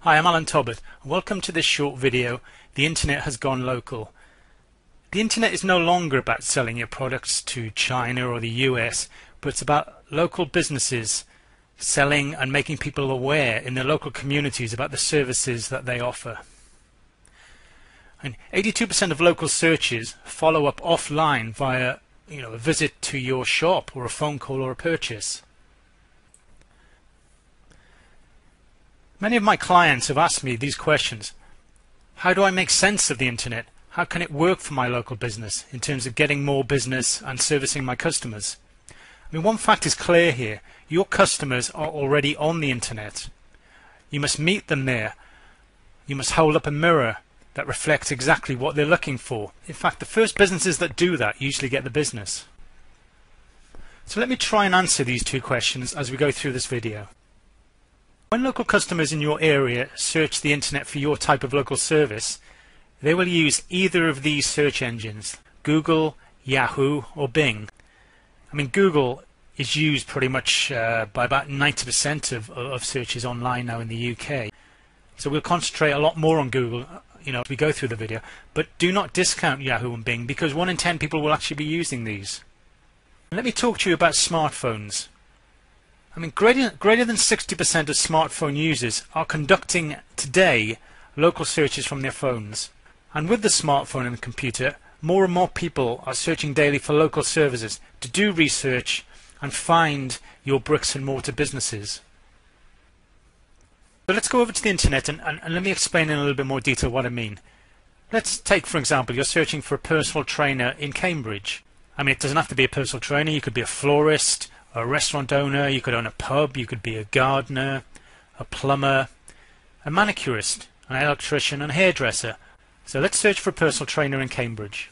Hi, I'm Alan Tobbert. Welcome to this short video, The Internet Has Gone Local. The Internet is no longer about selling your products to China or the US, but it's about local businesses selling and making people aware in their local communities about the services that they offer. And 82% of local searches follow up offline via a visit to your shop or a phone call or a purchase. Many of my clients have asked me these questions. How do I make sense of the internet? How can it work for my local business in terms of getting more business and servicing my customers? One fact is clear here. Your customers are already on the internet. You must meet them there. You must hold up a mirror that reflects exactly what they're looking for. In fact, the first businesses that do that usually get the business. So let me try and answer these two questions as we go through this video. When local customers in your area search the internet for your type of local service, they will use either of these search engines, Google, Yahoo or Bing. Google is used pretty much by about 90% of searches online now in the UK. So we'll concentrate a lot more on Google as we go through the video, but do not discount Yahoo and Bing because 1 in 10 people will actually be using these. Let me talk to you about smartphones. Greater than 60% of smartphone users are conducting today local searches from their phones. And with the smartphone and the computer, more and more people are searching daily for local services to do research and find your bricks and mortar businesses. So let's go over to the internet and let me explain in a little bit more detail what I mean. Let's take, for example, you're searching for a personal trainer in Cambridge. It doesn't have to be a personal trainer. You could be a florist, a restaurant owner, you could own a pub, you could be a gardener, a plumber, a manicurist, an electrician and a hairdresser. So let's search for a personal trainer in Cambridge.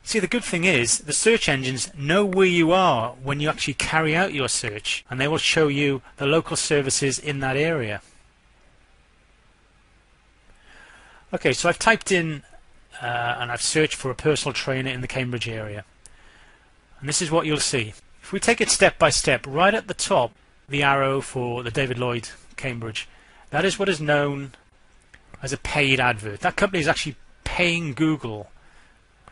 See, the good thing is the search engines know where you are when you actually carry out your search, and they will show you the local services in that area. Okay, so I've typed in and I've searched for a personal trainer in the Cambridge area. And this is what you'll see. If we take it step by step, right at the top, the arrow for the David Lloyd Cambridge, that is what is known as a paid advert. That company is actually paying Google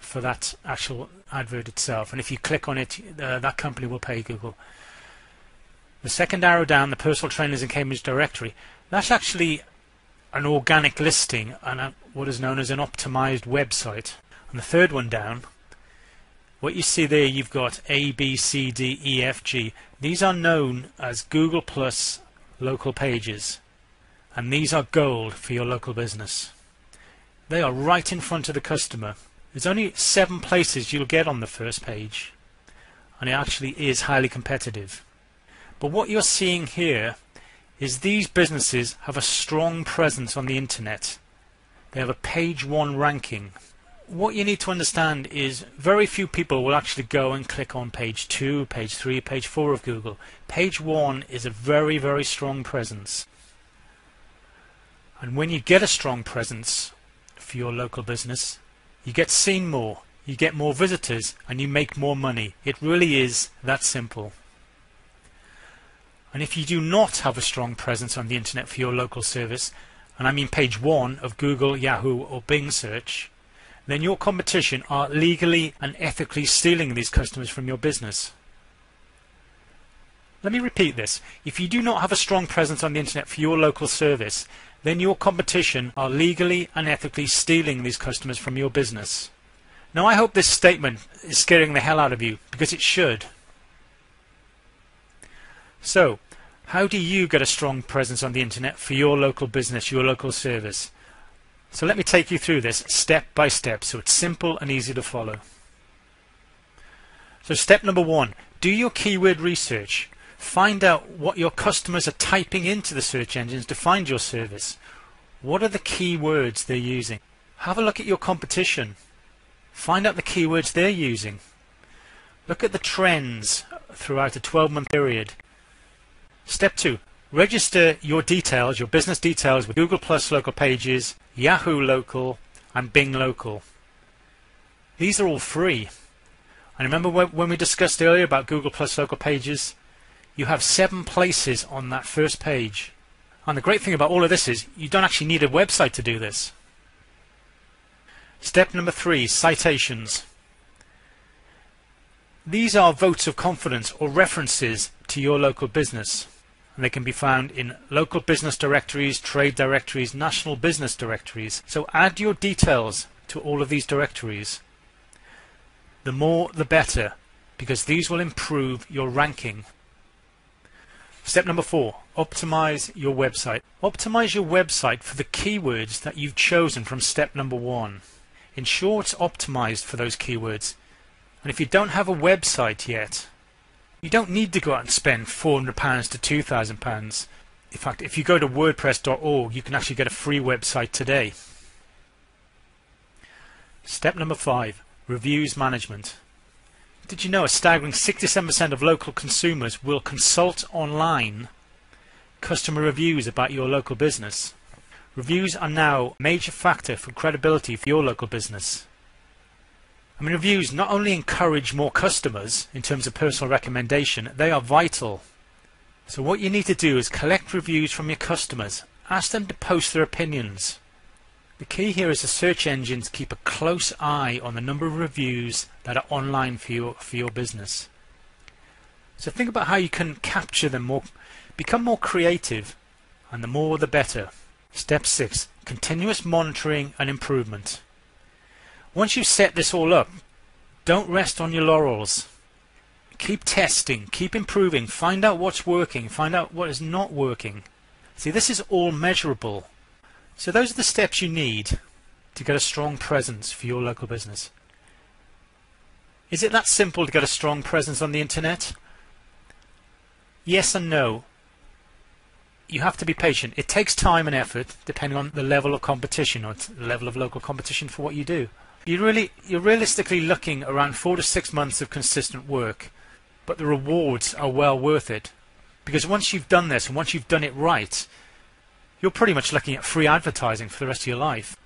for that actual advert itself, and if you click on it, that company will pay Google. The second arrow down, the personal trainers in Cambridge directory, that's actually an organic listing and what is known as an optimized website. And the third one down, what you see there, you've got A, B, C, D, E, F, G. These are known as Google Plus local pages, and these are gold for your local business. They are right in front of the customer. There's only 7 places you'll get on the first page, and it actually is highly competitive. But what you're seeing here is these businesses have a strong presence on the internet. They have a page 1 ranking. What you need to understand is very few people will actually go and click on page 2, page 3, page 4 of Google. Page 1 is a very, very strong presence. And when you get a strong presence for your local business, you get seen more, you get more visitors, and you make more money. It really is that simple. And if you do not have a strong presence on the internet for your local service, and I mean page 1 of Google, Yahoo or Bing search, then your competition are legally and ethically stealing these customers from your business. Let me repeat this. If you do not have a strong presence on the internet for your local service, then your competition are legally and ethically stealing these customers from your business. Now, I hope this statement is scaring the hell out of you, because it should. So, how do you get a strong presence on the internet for your local business, your local service? So let me take you through this step by step so it's simple and easy to follow. So step number 1, do your keyword research. Find out what your customers are typing into the search engines to find your service. What are the keywords they're using? Have a look at your competition. Find out the keywords they're using. Look at the trends throughout a 12-month period. Step 2, register your details, your business details with Google Plus local pages, Yahoo local and Bing local. These are all free. And remember when we discussed earlier about Google Plus local pages, you have 7 places on that first page. And the great thing about all of this is you don't actually need a website to do this. Step number 3, citations. These are votes of confidence or references to your local business, and they can be found in local business directories, trade directories, national business directories. So add your details to all of these directories. The more the better, because these will improve your ranking. Step number 4, optimize your website. Optimize your website for the keywords that you've chosen from step number 1. Ensure it's optimized for those keywords. And if you don't have a website yet, you don't need to go out and spend £400 to £2,000. In fact, if you go to wordpress.org, you can actually get a free website today. Step number 5, reviews management. Did you know a staggering 67% of local consumers will consult online customer reviews about your local business? Reviews are now a major factor for credibility for your local business. I mean, reviews not only encourage more customers in terms of personal recommendation, they are vital. So what you need to do is collect reviews from your customers. Ask them to post their opinions. The key here is the search engines keep a close eye on the number of reviews that are online for your business. So think about how you can capture them more, become more creative, and the more the better. Step 6, continuous monitoring and improvement. Once you've set this all up, don't rest on your laurels. Keep testing, keep improving, find out what's working, find out what is not working. See, this is all measurable. So those are the steps you need to get a strong presence for your local business. Is it that simple to get a strong presence on the internet? Yes and no. You have to be patient. It takes time and effort depending on the level of competition or the level of local competition for what you do. You're realistically looking around 4 to 6 months of consistent work, but the rewards are well worth it. Because once you've done this and once you've done it right, you're pretty much looking at free advertising for the rest of your life.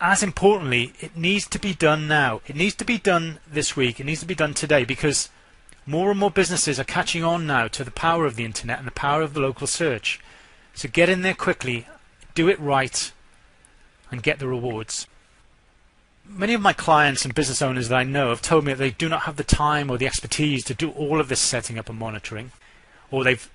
As importantly, it needs to be done now. It needs to be done this week. It needs to be done today, because more and more businesses are catching on now to the power of the internet and the power of the local search. So get in there quickly, do it right, and get the rewards. Many of my clients and business owners that I know have told me that they do not have the time or the expertise to do all of this setting up and monitoring, or they've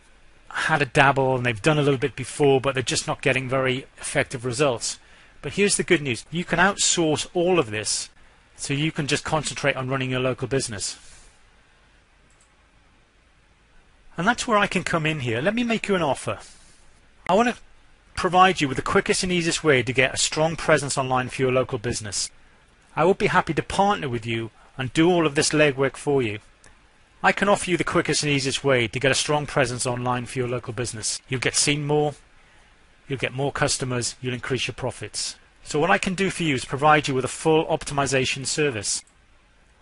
had a dabble and they've done a little bit before, but they're just not getting very effective results. But here's the good news. You can outsource all of this, so you can just concentrate on running your local business. And that's where I can come in here. Let me make you an offer. I want to provide you with the quickest and easiest way to get a strong presence online for your local business. I would be happy to partner with you and do all of this legwork for you. I can offer you the quickest and easiest way to get a strong presence online for your local business. You'll get seen more, you'll get more customers, you'll increase your profits. So what I can do for you is provide you with a full optimization service.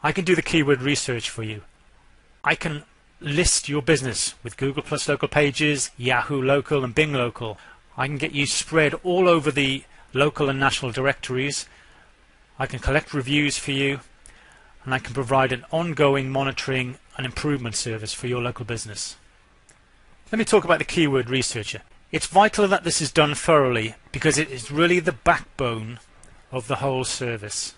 I can do the keyword research for you. I can list your business with Google Plus Local Pages, Yahoo Local and Bing Local. I can get you spread all over the local and national directories. I can collect reviews for you, and I can provide an ongoing monitoring and improvement service for your local business. Let me talk about the keyword researcher. It's vital that this is done thoroughly, because it is really the backbone of the whole service.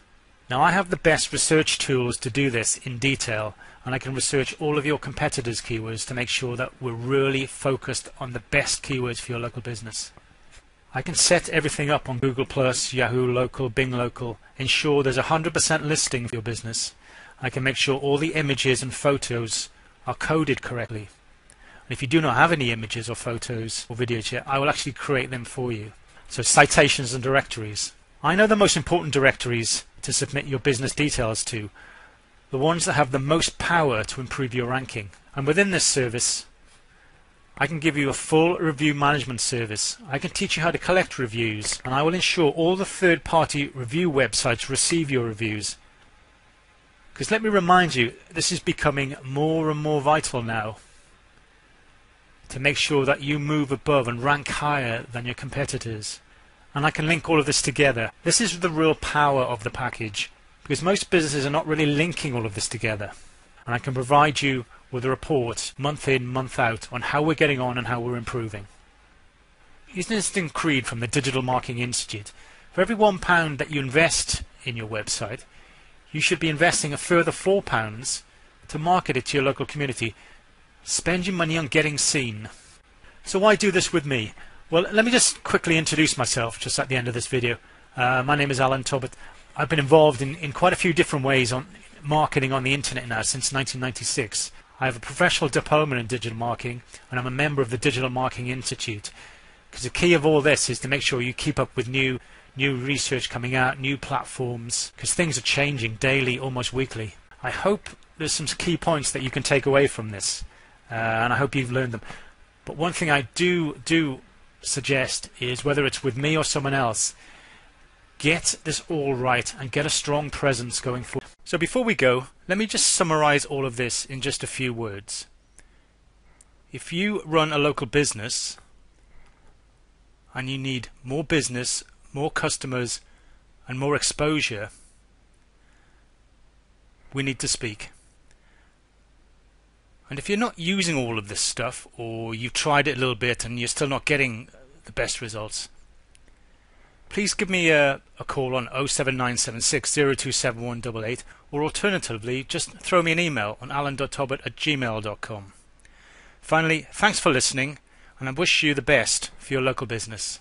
Now, I have the best research tools to do this in detail, and I can research all of your competitors' keywords to make sure that we're really focused on the best keywords for your local business. I can set everything up on Google Plus, Yahoo Local, Bing Local, ensure there's 100% listing for your business. I can make sure all the images and photos are coded correctly. And if you do not have any images or photos or videos yet, I will actually create them for you. So citations and directories. I know the most important directories to submit your business details to, the ones that have the most power to improve your ranking. And within this service, I can give you a full review management service. I can teach you how to collect reviews, and I will ensure all the third-party review websites receive your reviews. Because let me remind you, this is becoming more and more vital now to make sure that you move above and rank higher than your competitors. And I can link all of this together. This is the real power of the package, because most businesses are not really linking all of this together. And I can provide you with a report month in, month out on how we're getting on and how we're improving. Here's an interesting creed from the Digital Marketing Institute. For every £1 that you invest in your website, you should be investing a further £4 to market it to your local community. Spend your money on getting seen. So why do this with me? Well, let me just quickly introduce myself just at the end of this video. My name is Alan Talbot. I've been involved in quite a few different ways on marketing on the internet now since 1996. I have a professional diploma in digital marketing, and I'm a member of the Digital Marketing Institute. Because the key of all this is to make sure you keep up with new research coming out, new platforms, because things are changing daily, almost weekly. I hope there's some key points that you can take away from this, and I hope you've learned them. But one thing I do suggest is, whether it's with me or someone else, get this all right and get a strong presence going forward. So before we go, let me just summarize all of this in just a few words. If you run a local business and you need more business, more customers and more exposure, we need to speak. And if you're not using all of this stuff, or you've tried it a little bit and you're still not getting the best results, please give me a call on 07976 027188, or alternatively just throw me an email on alan.talbot@gmail.com. Finally, thanks for listening, and I wish you the best for your local business.